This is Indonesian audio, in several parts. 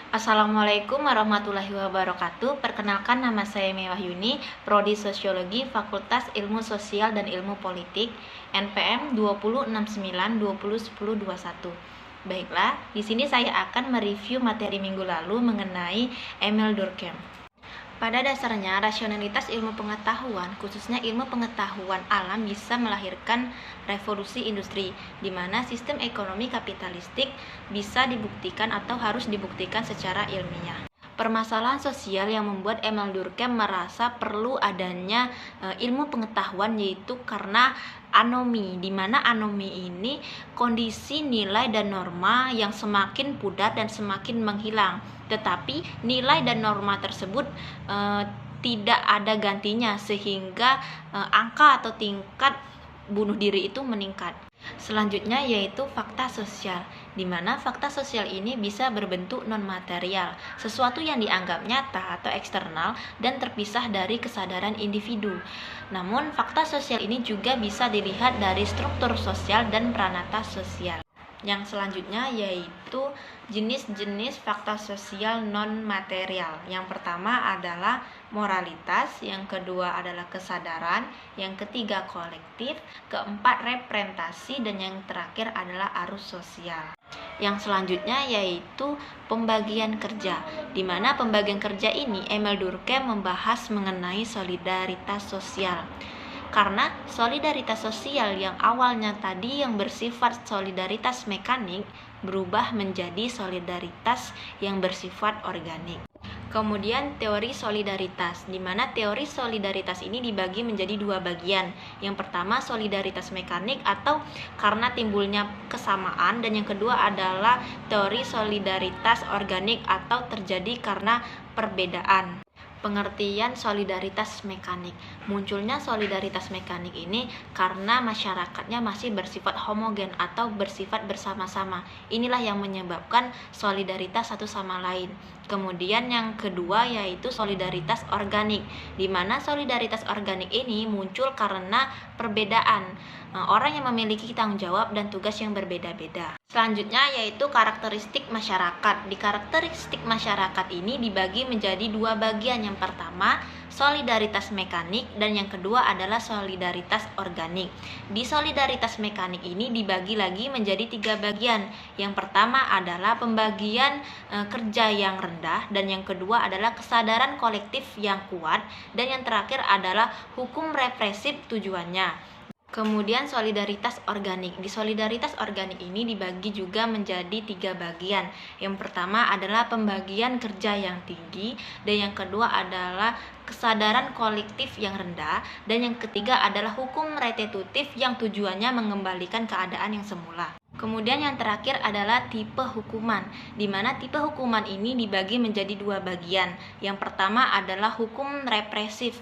Assalamualaikum warahmatullahi wabarakatuh. Perkenalkan, nama saya Mewahyuni, Prodi Sosiologi, Fakultas Ilmu Sosial dan Ilmu Politik, NPM 2069201021. Baiklah, di sini saya akan mereview materi minggu lalu mengenai Emile Durkheim. Pada dasarnya, rasionalitas ilmu pengetahuan, khususnya ilmu pengetahuan alam, bisa melahirkan revolusi industri, di mana sistem ekonomi kapitalistik bisa dibuktikan atau harus dibuktikan secara ilmiah. Permasalahan sosial yang membuat Emile Durkheim merasa perlu adanya ilmu pengetahuan, yaitu karena anomi, di mana anomi ini kondisi nilai dan norma yang semakin pudar dan semakin menghilang. Tetapi nilai dan norma tersebut tidak ada gantinya, sehingga angka atau tingkat bunuh diri itu meningkat. Selanjutnya yaitu fakta sosial, di mana fakta sosial ini bisa berbentuk non-material, sesuatu yang dianggap nyata atau eksternal dan terpisah dari kesadaran individu. Namun, fakta sosial ini juga bisa dilihat dari struktur sosial dan pranata sosial. Yang selanjutnya yaitu jenis-jenis fakta sosial non-material. Yang pertama adalah moralitas, yang kedua adalah kesadaran, yang ketiga kolektif, keempat representasi, dan yang terakhir adalah arus sosial. Yang selanjutnya yaitu pembagian kerja, di mana pembagian kerja ini Emile Durkheim membahas mengenai solidaritas sosial. Karena solidaritas sosial yang awalnya tadi yang bersifat solidaritas mekanik berubah menjadi solidaritas yang bersifat organik. Kemudian teori solidaritas, di mana teori solidaritas ini dibagi menjadi dua bagian. Yang pertama solidaritas mekanik atau karena timbulnya kesamaan, dan yang kedua adalah teori solidaritas organik atau terjadi karena perbedaan. Pengertian solidaritas mekanik. Munculnya solidaritas mekanik ini karena masyarakatnya masih bersifat homogen atau bersifat bersama-sama. Inilah yang menyebabkan solidaritas satu sama lain. Kemudian yang kedua yaitu solidaritas organik, di mana solidaritas organik ini muncul karena perbedaan orang yang memiliki tanggung jawab dan tugas yang berbeda-beda. Selanjutnya yaitu karakteristik masyarakat. Di karakteristik masyarakat ini dibagi menjadi dua bagian. Yang pertama solidaritas mekanik dan yang kedua adalah solidaritas organik. Di solidaritas mekanik ini dibagi lagi menjadi tiga bagian. Yang pertama adalah pembagian kerja yang rendah, dan yang kedua adalah kesadaran kolektif yang kuat, dan yang terakhir adalah hukum represif tujuannya. Kemudian solidaritas organik. Di solidaritas organik ini dibagi juga menjadi tiga bagian. Yang pertama adalah pembagian kerja yang tinggi, dan yang kedua adalah kesadaran kolektif yang rendah, dan yang ketiga adalah hukum restitutif yang tujuannya mengembalikan keadaan yang semula. Kemudian yang terakhir adalah tipe hukuman, di mana tipe hukuman ini dibagi menjadi dua bagian. Yang pertama adalah hukum represif.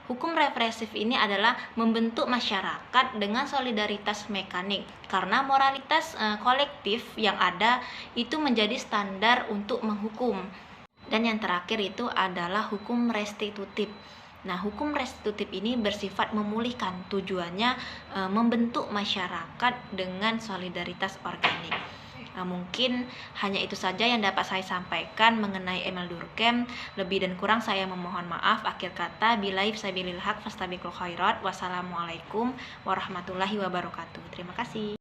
Hukum represif ini adalah membentuk masyarakat dengan solidaritas mekanik, karena moralitas kolektif yang ada itu menjadi standar untuk menghukum. Dan yang terakhir itu adalah hukum restitutif. Nah, hukum restitutif ini bersifat memulihkan, tujuannya membentuk masyarakat dengan solidaritas organik. Nah, mungkin hanya itu saja yang dapat saya sampaikan mengenai Emile Durkheim. Lebih dan kurang saya memohon maaf. Akhir kata, billahi fisabilil haq fastabiqul khairat. Wassalamualaikum warahmatullahi wabarakatuh. Terima kasih.